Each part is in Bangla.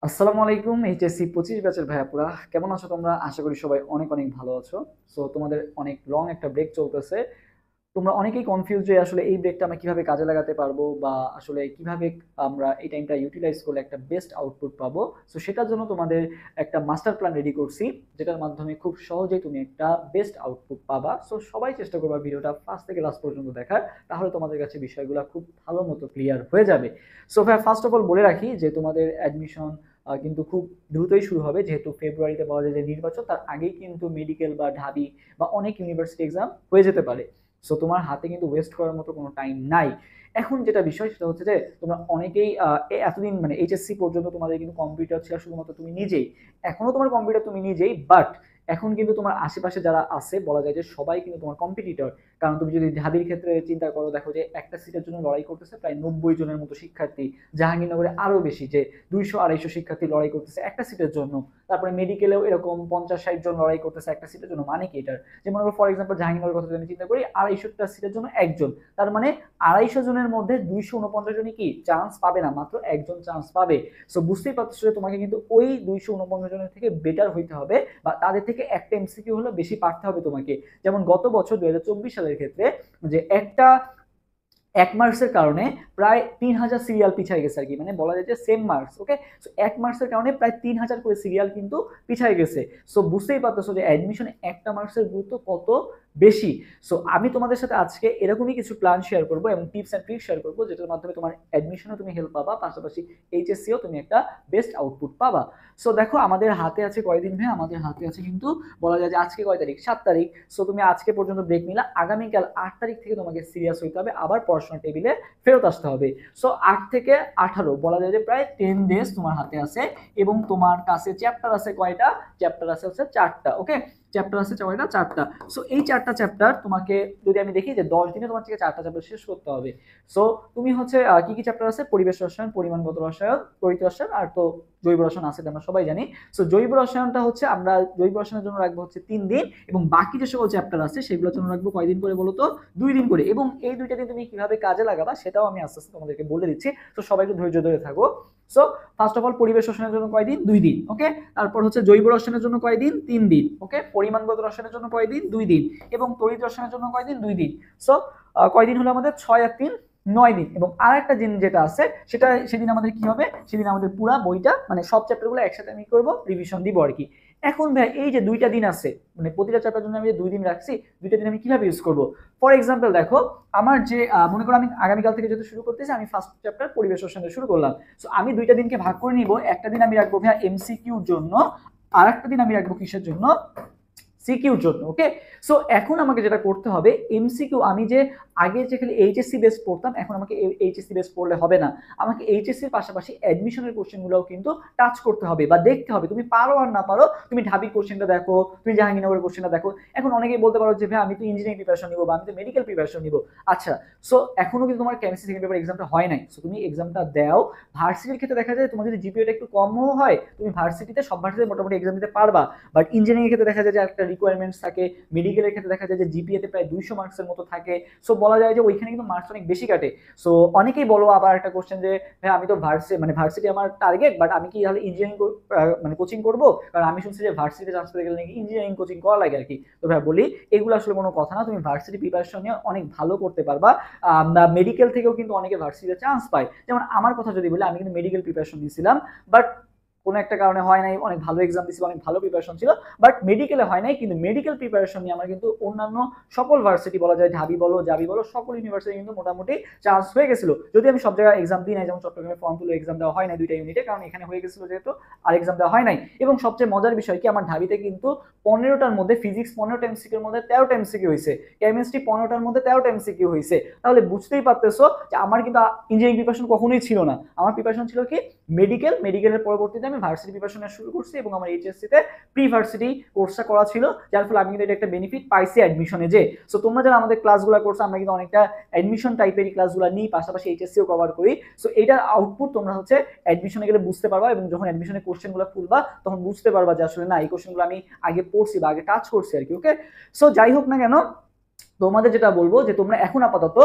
আসসালামু আলাইকুম। এইচএসসি 25 ব্যাচের ভাইয়াপুরা কেমন আছো তোমরা? আশা করি সবাই অনেক অনেক ভালো আছো। সো তোমাদের অনেক লং একটা ব্রেক চলতেছে। তোমরা অনেকেই কনফিউজ যে আসলে এই ব্রেকটা আমরা কিভাবে কাজে লাগাতে পারবো বা আসলে কিভাবে আমরা এই টাইমটা ইউটিলাইজ করলে একটা বেস্ট আউটপুট পাবো। সো সেটার জন্য তোমাদের একটা মাস্টার প্ল্যান রেডি করছি, যেটার মাধ্যমে খুব সহজেই তুমি একটা বেস্ট আউটপুট পাবা। সো সবাই চেষ্টা করবা ভিডিওটা ফার্স্ট থেকে লাস্ট পর্যন্ত দেখার, তাহলে তোমাদের কাছে বিষয়গুলো খুব ভালো মতো ক্লিয়ার হয়ে যাবে। সো ভাই ফার্স্ট অফ অল বলে রাখি যে তোমাদের অ্যাডমিশন কিন্তু খুব দ্রুতই শুরু হবে, যেহেতু ফেব্রুয়ারিতে পাওয়া যায় যে নির্বাচন, তার আগেই কিন্তু মেডিকেল বা ঢাবি বা অনেক ইউনিভার্সিটি এক্সাম হয়ে যেতে পারে। সো তোমার হাতে কিন্তু ওয়েস্ট করার মতো কোনো টাইম নাই। এখন যেটা বিষয় সেটা হচ্ছে যে তোমরা অনেকেই এতদিন মানে এইচএসসি পর্যন্ত তোমাদের কিন্তু কম্পিউটার ছিল শুধুমাত্র তুমি নিজেই। এখনো তোমার কম্পিউটার তুমি নিজেই, বাট এখন কিন্তু তোমার আশেপাশে যারা আছে বলা যায় যে সবাই কিন্তু তোমার কম্পিটিটর। কারণ তুমি যদি ঢাবির ক্ষেত্রে চিন্তা করো, দেখো যে একটা সিটের জন্য লড়াই করতেছে প্রায় 90 জনের মতো শিক্ষার্থী। জাহাঙ্গীরনগরে আরো বেশি, যে 200-250 শিক্ষার্থী লড়াই করতেছে একটা সিটের জন্য। তারপরে মেডিকেলেও এরকম 50-60 জন লড়াই করতেছে একটা সিটের জন্য। মানে কি এটার, যে মনে করো ফর এক্সাম্পল জাহাঙ্গীরনগরের কথা যদি আমি চিন্তা করি, 250টা সিটের জন্য একজন, তার মানে 250 জনের মধ্যে 249 জনই কি চান্স পাবে না, মাত্র একজন চান্স পাবে। সো বুঝতেই পারছো যে তোমাকে কিন্তু ওই 249 জনের থেকে বেটার হইতে হবে, বা তাদের থেকে একটা এমসিকিউ হলো বেশি পারতে হবে তোমাকে। যেমন গত বছর 2024 সালের ক্ষেত্রে যে একটা 1 মার্কসের কারণে প্রায় 3000 সিরিয়াল পিছায় গেছে আর কি, মানে বলা যায় যে সেম মার্কস, ওকে। সো 1 মার্কসের কারণে প্রায় 3000 করে সিরিয়াল কিন্তু পিছায় গেছে। সো বুঝতেই পারতেছো যে অ্যাডমিশনে একটা মার্কসের গুরুত্ব কত বেশি। সো আমি তোমাদের সাথে আজকে এরকমই কিছু প্ল্যান শেয়ার করবো এবং টিপস অ্যান্ড ট্রিক্স শেয়ার করবো, যেটার মাধ্যমে তোমার অ্যাডমিশনে তুমি হেল্প পাবা, পাশাপাশি এইচএসসিও তুমি একটা বেস্ট আউটপুট পাবা। সো দেখো আমাদের হাতে আছে কয়দিন ভাই, আমাদের হাতে আছে কিন্তু বলা যায় যে আজকে কয় তারিখ, 7 তারিখ। সো তুমি আজকে পর্যন্ত ব্রেক নিলা, আগামীকাল 8 তারিখ থেকে তোমাকে সিরিয়াস হইতে হবে, আবার পড়াশোনা টেবিলে ফেরত আসতে হবে। সো 8 থেকে 18 বলা যায় যে প্রায় 10 ডেজ তোমার হাতে আছে, এবং তোমার কাছে চ্যাপ্টার আছে কয়টা, চ্যাপ্টার আছে হচ্ছে 4টা, ওকে। চ্যাপ্টার আছে কয়টা, 4টা। সো এই 4টা চ্যাপ্টার তোমাকে যদি আমি দেখি যে 10 দিনে তোমার থেকে 4টা চ্যাপ্টার শেষ করতে হবে। সো তুমি হচ্ছে কি কি চ্যাপ্টার আছে, পরিবেশ রসায়ন, পরিমাণগত রসায়ন, তড়িৎ রসায়ন, আর তো জৈব রসায়ন আছে, আমরা সবাই জানি। সো জৈব রসায়নটা হচ্ছে আমরা জৈব রসায়নের জন্য রাখবো হচ্ছে 3 দিন, এবং বাকি যে সকল চ্যাপ্টার আছে সেগুলোর জন্য রাখবো কয়দিন করে বলো তো, 2 দিন করে। এবং এই 2টা দিন তুমি কিভাবে কাজে লাগাবা সেটাও আমি আস্তে আস্তে তোমাদেরকে বলে দিচ্ছি। তো সবাই একটু ধৈর্য ধরে থাকো। সো ফার্স্ট অফ অল পরিবেশ রসায়নের জন্য কয়দিন, 2 দিন, ওকে। তারপর হচ্ছে জৈব রসায়নের জন্য কয়দিন, 3 দিন, ওকে। পরিমাণগত রসায়নের জন্য কয়দিন, 2 দিন, এবং তড়িৎ রসায়নের জন্য কয়দিন, 2 দিন। সো কয়দিন হলো আমাদের, 6 আর 3 9 দিন। এবং আর একটা দিন যেটা আছে সেটা, সেদিন আমাদের কি হবে, সেদিন আমাদের পুরা বইটা মানে সব চ্যাপ্টারগুলো একসাথে আমি করবো, রিভিশন দিব আর কি। এখন ভাই এই যে 2টা দিন আছে, মানে প্রতিটা চ্যাপ্টার জন্য আমি যে 2 দিন রাখছি, 2টা দিন আমি কিভাবে ইউজ করবো। ফর এক্সাম্পল দেখো, আমার যে মনে করো আমি আগামীকাল থেকে যেহেতু শুরু করতেছি, আমি ফার্স্ট চ্যাপ্টার পরিবেশ রসায়ন শুরু করলাম। সো আমি 2টা দিনকে ভাগ করে নিব, একটা দিন আমি রাখবো ভাইয়া এমসিকিউর জন্য, আর একটা দিন আমি রাখবো কিসের জন্য, সিকিউর জন্য, ওকে। সো এখন আমাকে যেটা করতে হবে, এমসিকিউ আমি যে আগে যে খালি এইচএসসি বেস পড়তাম, এখন আমাকে এইচএসসি বেস পড়লে হবে না, আমাকে এইচএসসির পাশাপাশি অ্যাডমিশনের কোশ্চেনগুলোও কিন্তু টাচ করতে হবে বা দেখতে হবে। তুমি পারো আর না পারো, তুমি ঢাবির কোশ্চেনটা দেখো, তুমি জাহাঙ্গীরনগরের কোশ্চেনটা দেখো। এখন অনেকেই বলতে পারো যে ভাই আমি তো ইঞ্জিনিয়ারিং প্রিপারেশন নিবো বা আমি তো মেডিকেল প্রিপারেশন নিবো। আচ্ছা, সো এখনো কিন্তু তোমার কেমিস্ট্রি সেকেন্ড পেপার এক্সামটা হয় নাই, সো তুমি এক্সামটা দাও। ভার্সিটির ক্ষেত্রে দেখা যায় তোমার যদি জিপিএটা একটু কমও হয়, তুমি ভার্সিটিতে সব ভার্সিটিতে মোটামুটি এক্সাম দিতে পারবা। বাট ইঞ্জিনিয়ারিং ক্ষেত্রে দেখা যায় যে একটা রিকোয়ারমেন্টস থাকে, মেডিকেলের ক্ষেত্রে দেখা যায় যে জিপিএতে প্রায় 200 মার্কসের মতো থাকে। সো বলা যায় যে ওইখানে কিন্তু মার্কস অনেক বেশি কাটে। সো অনেকেই বলো আবার একটা কোশ্চেন যে ভাই আমি তো ভার্সিটি আমার টার্গেট, বাট আমি কি তাহলে ইঞ্জিনিয়ারিং মানে কোচিং করবো, কারণ আমি শুনছি যে ভার্সিটিতে চান্স পেতে গেলে নাকি ইঞ্জিনিয়ারিং কোচিং করা লাগে আর কি। তো ভাই বলি এগুলো আসলে কোনো কথা না, তুমি ভার্সিটি প্রিপারেশন নিয়ে অনেক ভালো করতে পারবা। মেডিকেল থেকেও কিন্তু অনেকে ভার্সিটিতে চান্স পায়, যেমন আমার কথা যদি বলি, আমি কিন্তু মেডিকেল প্রিপারেশন নিয়েছিলাম, বাট কোনো একটা কারণে হয় নাই, অনেক ভালো এক্সাম দিয়েছিল, অনেক ভালো প্রিপারেশন ছিল, বাট মেডিকেলে হয় নাই। কিন্তু মেডিকেল প্রিপারেশন নিয়ে আমার কিন্তু অন্যান্য সকল ভার্সিটি বলা যায়, ঢাবি বলো জাবি বলো, সকল ইউনিভার্সিটি কিন্তু মোটামুটি চান্স হয়ে গেছিল। যদি আমি সব জায়গায় এক্সাম দিই নাই, যেমন চট্টগ্রামে ফর্ম তুলে এক্সাম দেওয়া হয় নাই 2টা ইউনিটে, কারণ এখানে হয়ে গেছিল যেহেতু, আর এক্সাম দেওয়া হয় নাই। এবং সবচেয়ে মজার বিষয় কি, আমার ঢাবিতে কিন্তু 15টার মধ্যে ফিজিক্স 15টা এমসিকিউর মধ্যে 13টা এমসিকিউ হয়েছে, কেমিস্ট্রি 15টার মধ্যে 13টা এমসিকিউ হয়েছে। তাহলে বুঝতেই পারতেছো যে আমার কিন্তু ইঞ্জিনিয়ারিং প্রিপারেশন কখনোই ছিল না, আমার প্রিপারেশন ছিল কি মেডিকেলের পরবর্তীতে আমি ভার্সিটি প্রিপারেশন শুরু করছি, এবং আমার এইচএসসি তে প্রি ভার্সিটি কোর্সটা করা ছিল, যার ফলে আমি কিন্তু এটা একটা বেনিফিট পাইছি অ্যাডমিশনে যে। সো তোমরা যারা আমাদের ক্লাসগুলো করছো, আমরা কিন্তু অনেকটা অ্যাডমিশন টাইপের ক্লাসগুলো নিই, পাশাপাশি এইচএসসিও কভার করি। সো এইটার আউটপুট তোমরা হচ্ছে অ্যাডমিশনে গেলে বুঝতে পারবা, এবং যখন অ্যাডমিশনের কোশ্চেনগুলো খুলবা তখন বুঝতে পারবা যে আসলে না, এই কোশ্চেনগুলো আমি আগে পড়ছি বা আগে টাচ করছি আর কি, ওকে। সো যাই হোক না কেন, তোমাদের যেটা বলবো যে তোমরা এখন আপাতত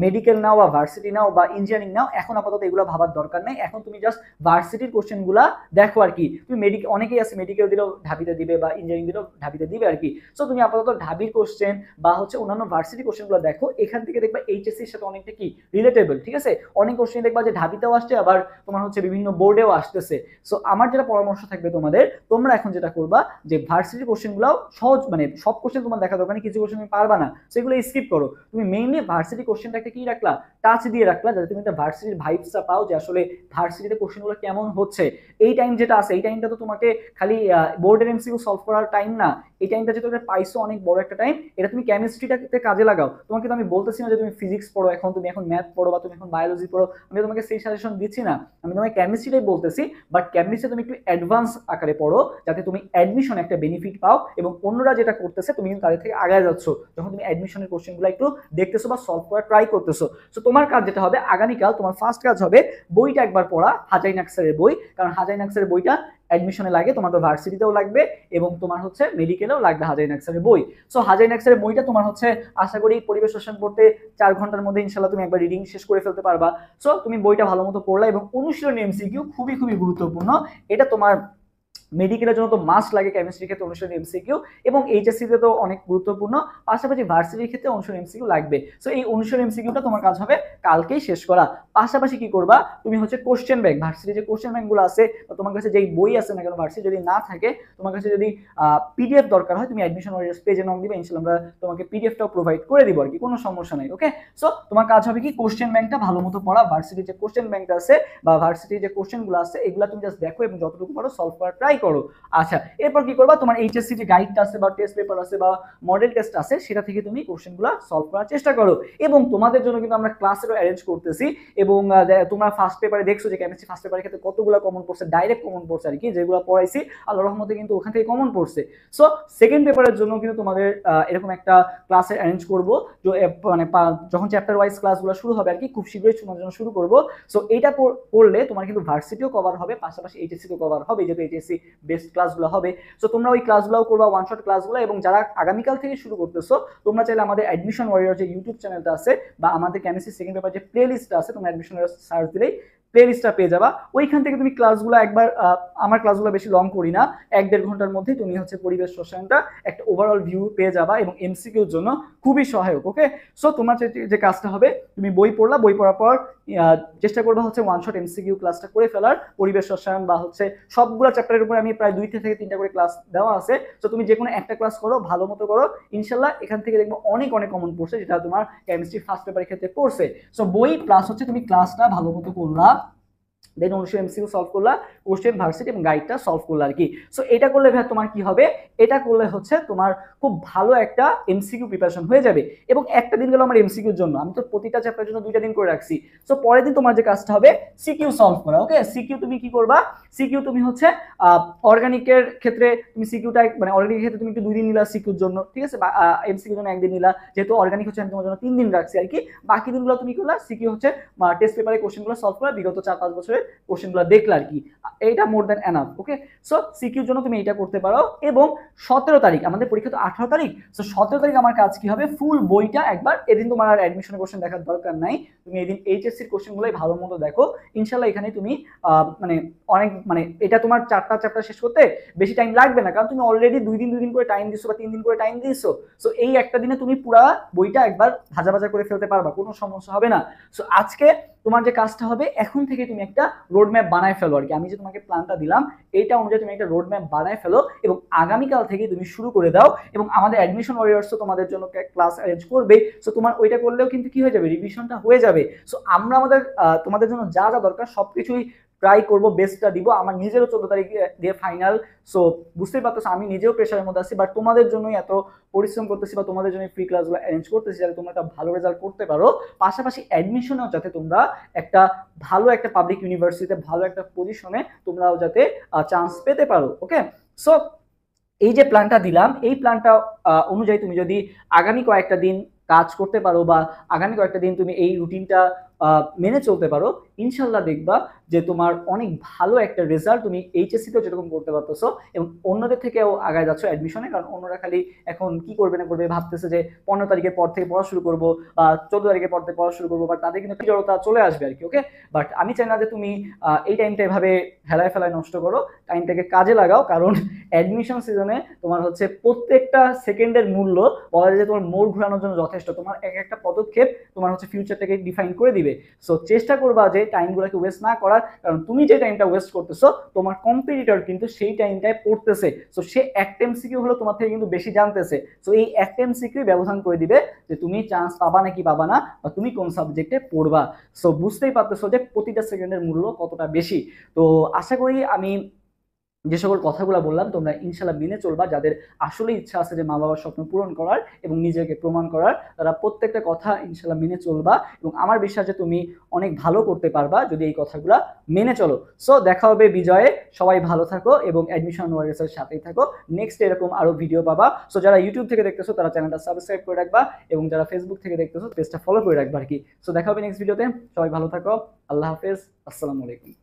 মেডিকেল নাও বা ভার্সিটি নাও বা ইঞ্জিনিয়ারিং নাও, এখন আপাতত এগুলো ভাবার দরকার নেই। এখন তুমি জাস্ট ভার্সিটির কোশ্চেনগুলো দেখো আর কি। তুমি মেডিকেল, অনেকেই আছে মেডিকেল দিলেও ঢাবিতে দিবে বা ইঞ্জিনিয়ারিং দিলেও ঢাবিতে দিবে আর কি। সো তুমি আপাতত ঢাবির কোশ্চেন বা হচ্ছে অন্যান্য ভার্সিটি কোশ্চেনগুলো দেখো, এখান থেকে দেখবা এইচএসসির সাথে অনেকটা কি রিলেটেবল, ঠিক আছে। অনেক কোশ্চেন দেখবা যে ঢাবিতেও আসছে, আবার তোমার হচ্ছে বিভিন্ন বোর্ডেও আসতেছে। সো আমার যেটা পরামর্শ থাকবে তোমাদের, তোমরা এখন যেটা করবা যে ভার্সিটির কোশ্চেনগুলো সহজ, মানে সব কোশ্চেন তোমার দেখা দরকার নেই, কিছু কোশ্চেন তুমি পারবা না সেগুলো স্কিপ করো। তুমি মেইনলি ভার্সিটি কোশ্চেনটা একটা কি রাখলা, টাচ দিয়ে রাখলা, যাতে তুমি একটা ভার্সিটির ভাইবসটা পাও যে আসলে ভার্সিটিতে কোশ্চেনগুলো কেমন হচ্ছে। এই টাইম যেটা আছে, এই টাইমটা তো তোমাকে খালি বোর্ডের এমসিকিউ সলভ করার টাইম না। এই টাইমটা যে তুমি পাইছো অনেক বড় একটা টাইম, এটা তুমি কেমিস্ট্রিটাতে কাজে লাগাও। তোমাকে তো আমি বলতেছি না যে তুমি ফিজিক্স পড়ো, এখন তুমি এখন ম্যাথ পড়ো বা তুমি এখন বায়োলজি পড়ো, আমি তোমাকে সেই সাজেশন দিচ্ছি না। আমি তোমাকে কেমিস্ট্রিটাই বলতেছি, বাট কেমিস্ট্রি তুমি একটু অ্যাডভান্স আকারে পড়ো, যাতে তুমি অ্যাডমিশন একটা বেনিফিট পাও এবং অন্যরা যেটা করতেছে তুমি কিন্তু তাদের থেকে আগায় যাচ্ছ যখন তুমি অ্যাডমিশনের কোশ্চেনগুলো একটু দেখতেছো বা সলভ করার ট্রাই করতেছো। সো তোমার কাজ যেটা হবে, আগামীকাল তোমার ফার্স্ট কাজ হবে বইটা একবার পড়া, হাজাই নাকসারের বই। কারণ হাজাই নাকসারের বইটা অ্যাডমিশনে লাগে, তোমার তো ভার্সিটিতেও লাগবে এবং তোমার হচ্ছে মেডিকেলেও লাগবে হাজাই নাকসারের বই। সো হাজাই নাকসারের বইটা তোমার হচ্ছে আশা করি পরিবেশ রসায়ন পড়তে 4 ঘন্টার মধ্যে ইনশাল্লাহ তুমি একবার রিডিং শেষ করে ফেলতে পারবা। সো তুমি বইটা ভালো মতো পড়লা এবং অনুশীলনী এমসিকিউ খুবই খুবই গুরুত্বপূর্ণ। এটা তোমার মেডিকেলের জন্য তো মাস্ট লাগে, কেমিস্ট্রির ক্ষেত্রে অনুশীলনী এমসিকিউ এবং এইচএসসিতে তো অনেক গুরুত্বপূর্ণ, পাশাপাশি ভার্সিটির ক্ষেত্রে অনুশীলনী এমসিকিউ লাগবে। সো এই অনুশীলনী এমসিকিউটা তোমার কাজ হবে কালকেই শেষ করা। পাশাপাশি কি করবা, তুমি হচ্ছে কোশ্চেন ব্যাংক, ভার্সিটি যে কোশ্চেন ব্যাংকগুলো আছে বা তোমার কাছে যেই বই আছে না কেন ভার্সিটি যদি না থাকে, তোমার কাছে যদি পিডিএফ দরকার হয়, তুমি অ্যাডমিশন ওয়ারিয়ার্স পেজে নক দিবে, ইনশাআল্লাহ আমরা তোমাকে পিডিএফটাও প্রোভাইড করে দিব আর কি, কোনো সমস্যা নাই। ওকে, সো তোমার কাজ হবে কি, কোশ্চেন ব্যাংকটা ভালো মতো পড়া, ভার্সিটির যে কোশ্চেন ব্যাংকটা আছে বা ভার্সিটির যে কোশ্চেনগুলো আছে এগুলো তুমি জাস্ট দেখো এবং যতটুকু পারো সলভ করার ট্রাই করো। আচ্ছা, এরপর কি করবা, তোমার এইচএসসি যে গাইডটা আছে বা টেস্ট পেপার আছে বা মডেল টেস্ট আছে, সেটা থেকে তুমি কোশ্চেনগুলো সলভ করার চেষ্টা করো। এবং তোমাদের জন্য কিন্তু আমরা ক্লাসেরও অ্যারেঞ্জ করতেছি এবং তোমরা ফার্স্ট পেপারে দেখছো যে কেমিস্ট্রি ফার্স্ট পেপারের ক্ষেত্রে কতগুলো কমন পড়ছে, ডাইরেক্ট কমন পড়ছে আর কি, যেগুলো পড়াইছি আল্লাহর রহমতে কিন্তু ওখান থেকে কমন পড়ছে। সো সেকেন্ড পেপারের জন্য কিন্তু তোমাদের এরকম একটা ক্লাসের অ্যারেঞ্জ করবো, মানে যখন চ্যাপ্টার ওয়াইজ ক্লাসগুলো শুরু হবে আর কি, খুব শীঘ্রই তোমার জন্য শুরু করবো। সো এইটা পড়লে তোমার কিন্তু ভার্সিটিও কভার হবে, পাশাপাশি এইচএসসিও কভার হবে, যেহেতু এইচএসসি বেস্ট ক্লাসগুলো হবে। সো তোমরা ওই ক্লাসগুলো করবা, ওয়ান শট ক্লাসগুলো। এবং যারা আগামীকাল থেকে শুরু করতেছো, তোমরা চাইলে আমাদের অ্যাডমিশন ওয়ারিয়র যে ইউটিউব চ্যানেলটা আছে বা আমাদের কেমিস্ট্রি সেকেন্ড পেপার যে প্লে লিস্টটা আছে, তোমরা অ্যাডমিশন ওয়ারিয়র সার্চ দিলেই প্লে লিস্টটা পেয়ে যাবা। ওইখান থেকে তুমি ক্লাসগুলো একবার, আমার ক্লাসগুলো বেশি লং করি না, 1-1.5 ঘন্টার মধ্যে তুমি হচ্ছে পরিবেশ রসায়নটা একটা ওভারঅল ভিউ পেয়ে যাবা এবং এমসিকিউর জন্য খুবই সহায়ক। ওকে, সো তোমার যে কাজটা হবে, তুমি বই পড়লা, বই পড়ার পর চেষ্টা করবা হচ্ছে ওয়ান শট এমসিকিউ ক্লাসটা করে ফেলার, পরিবেশ রসায়ন বা হচ্ছে সবগুলো চ্যাপ্টারের উপরে আমি প্রায় 2 থেকে 3টা করে ক্লাস দেওয়া আছে। তো তুমি যে কোনো একটা ক্লাস করো, ভালো মতো করো, ইনশাল্লাহ এখান থেকে দেখবো অনেক অনেক কমন পড়ছে, যেটা তোমার কেমিস্ট্রি ফার্স্ট পেপারের ক্ষেত্রে পড়ছে। সো বই প্লাস হচ্ছে তুমি ক্লাসটা ভালো মতো করলা, দেন অনুশীলন এমসিকিউ সলভ করলা, কোশ্চেন ভার্সিটি এবং গাইডটা সলভ করলা আর কি। সো এটা করলে ভাই তোমার কি হবে, এটা করলে হচ্ছে তোমার খুব ভালো একটা এমসিকিউ প্রিপারেশন হয়ে যাবে। এবং একটা দিন গেল আমার এমসিকিউর জন্য, আমি তো প্রতিটা চ্যাপ্টারের জন্য 2টা দিন করে রাখছি। সো পরের দিন তোমার যে কাজটা হবে, সিকিউ সলভ করা। ওকে, সিকিউ তুমি কি করবা, সিকিউ তুমি হচ্ছে অর্গানিকের ক্ষেত্রে তুমি সিকিউটা, মানে অর্গানিকের ক্ষেত্রে তুমি একটু 2 দিন নিলা সিকিউর জন্য, ঠিক আছে, এমসিকিউর জন্য 1 দিন নিলা, যেহেতু অর্গানিক হচ্ছে আমি তোমার জন্য 3 দিন রাখছি আর কি। বাকি দিনগুলো তুমি করলা সিকিউ হচ্ছে টেস্ট পেপারে কোশ্চেনগুলো সলভ করা, বিগত 4-5 বছরের কোশ্চেনগুলো দেখলা আর কি, এটা মোর দ্যান এনাফ। ওকে, সো সিকিউর জন্য তুমি এটা করতে পারো। এবং 17 তারিখ আমাদের পরীক্ষা, তো 18 তারিখ, সো 17 তারিখ আমার কাজ কি হবে, ফুল বইটা একবার, এদিন তোমার আর অ্যাডমিশনের কোশ্চেন দেখার দরকার নাই, তুমি এদিন এইচএসসির কোশ্চেনগুলোই ভালো মতো দেখো। ইনশাল্লাহ এখানে তুমি মানে অনেক, মানে এটা তোমার 4টা চ্যাপ্টার শেষ করতে বেশি টাইম লাগবে না, কারণ তুমি অলরেডি 2 দিন করে টাইম দিছো বা 3 দিন করে টাইম দিছো। সো এই একটা দিনে তুমি পুরো বইটা একবার ভাজা ভাজা করে ফেলতে পারবা, কোনো সমস্যা হবে না। সো আজকে তোমার যে কাজটা হবে, এখন থেকে তুমি একটা রোড ম্যাপ বানায় ফেলো আর কি, আমি যে তোমাকে প্ল্যানটা দিলাম এইটা অনুযায়ী তুমি একটা রোড ম্যাপ বানায় ফেলো এবং আগামীকাল থেকে তুমি শুরু করে দাও। এবং আমাদের অ্যাডমিশন ওয়ারিয়র্সও তোমাদের জন্য ক্লাস অ্যারেঞ্জ করবে। সো তোমার ওইটা করলেও কিন্তু কি হয়ে যাবে, রিভিশনটা হয়ে যাবে। সো আমরা আমাদের তোমাদের জন্য যা যা দরকার সবকিছুই ট্রাই করবো, বেস্টটা দিব। আমার নিজেরও 14 তারিখ দিয়ে ফাইনাল। সো বুঝতেই পারতেছো আমি নিজেও প্রেশারের মধ্যে আছি, বাট তোমাদের জন্যই এত পরিশ্রম করতেছি বা তোমাদের জন্য ফ্রি ক্লাসগুলো অ্যারেঞ্জ করতেছি, যাতে তোমরা একটা ভালো রেজাল্ট করতে পারো, পাশাপাশি অ্যাডমিশনেও যাতে তোমরা একটা ভালো একটা পাবলিক ইউনিভার্সিটিতে ভালো একটা পজিশনে তোমরাও যাতে চান্স পেতে পারো। ওকে, সো এই যে প্ল্যানটা দিলাম, এই প্ল্যানটা অনুযায়ী তুমি যদি আগামী কয়েকটা দিন কাজ করতে পারো বা আগামী কয়েকটা দিন তুমি এই রুটিনটা মেনে চলতে পারো, ইনশাল্লাহ দেখবা যে তোমার অনেক ভালো একটা রেজাল্ট তুমি এইচএসসিতেও যেরকম করতে পারতেছো এবং অন্যদের থেকেও আগায় যাচ্ছ অ্যাডমিশনে, কারণ অন্যরা খালি এখন কি করবে না করবে ভাবতেছে যে 15 তারিখের পর থেকে পড়া শুরু করবো বা 14 তারিখের পর থেকে পড়া শুরু করবো, বাট তাদের কিন্তু একটা জড়তা চলে আসবে আর কি। ওকে, বাট আমি চাই না যে তুমি এই টাইমটা এভাবে হেলায় ফেলায় নষ্ট করো, টাইমটাকে কাজে লাগাও, কারণ অ্যাডমিশন সিজনে তোমার হচ্ছে প্রত্যেকটা সেকেন্ডের মূল্য বলা যায় যে তোমার মোড় ঘোরানোর জন্য যথেষ্ট। তোমার এক একটা পদক্ষেপ তোমার হচ্ছে ফিউচারটাকে ডিফাইন করে দিবে। সো চেষ্টা করবা যে টাইমগুলোকে ওয়েস্ট না করার, কারণ তুমি যে টাইমটা ওয়েস্ট করতেছো তোমার কম্পিটিটর কিন্তু সেই টাইমটায় পড়তেছে। সো সে একটা এমসিকিউ হলো তোমার থেকে কিন্তু বেশি জানতেছে। সো এই একটা এমসিকিউ ব্যবধান করে দিবে যে তুমি চান্স পাবা নাকি পাবা না, বা তুমি কোন সাবজেক্টে পড়বা। সো বুঝতেই পারতেছো যে প্রতিটা সেকেন্ডের মূল্য কতটা বেশি। তো আশা করি আমি যে সকল কথাগুলো বললাম তোমরা ইনশাল্লাহ মেনে চলবা। যাদের আসলে ইচ্ছা আছে যে মা বাবার স্বপ্ন পূরণ করার এবং নিজেকে প্রমাণ করার, তারা প্রত্যেকটা কথা ইনশাল্লাহ মেনে চলবা এবং আমার বিশ্বাস যে তুমি অনেক ভালো করতে পারবা যদি এই কথাগুলো মেনে চলো। সো দেখা হবে বিজয়ে, সবাই ভালো থাকো এবং অ্যাডমিশন ওয়ারিয়ার্সের সাথেই থাকো। নেক্সট এরকম আরো ভিডিও পাবা। সো যারা ইউটিউব থেকে দেখতেছো তারা চ্যানেলটা সাবস্ক্রাইব করে রাখবা এবং যারা ফেসবুক থেকে দেখতেছো পেজটা ফলো করে রাখবা আর কি। সো দেখা হবে নেক্সট ভিডিওতে, সবাই ভালো থাকো, আল্লাহ হাফেজ, আসসালামু আলাইকুম।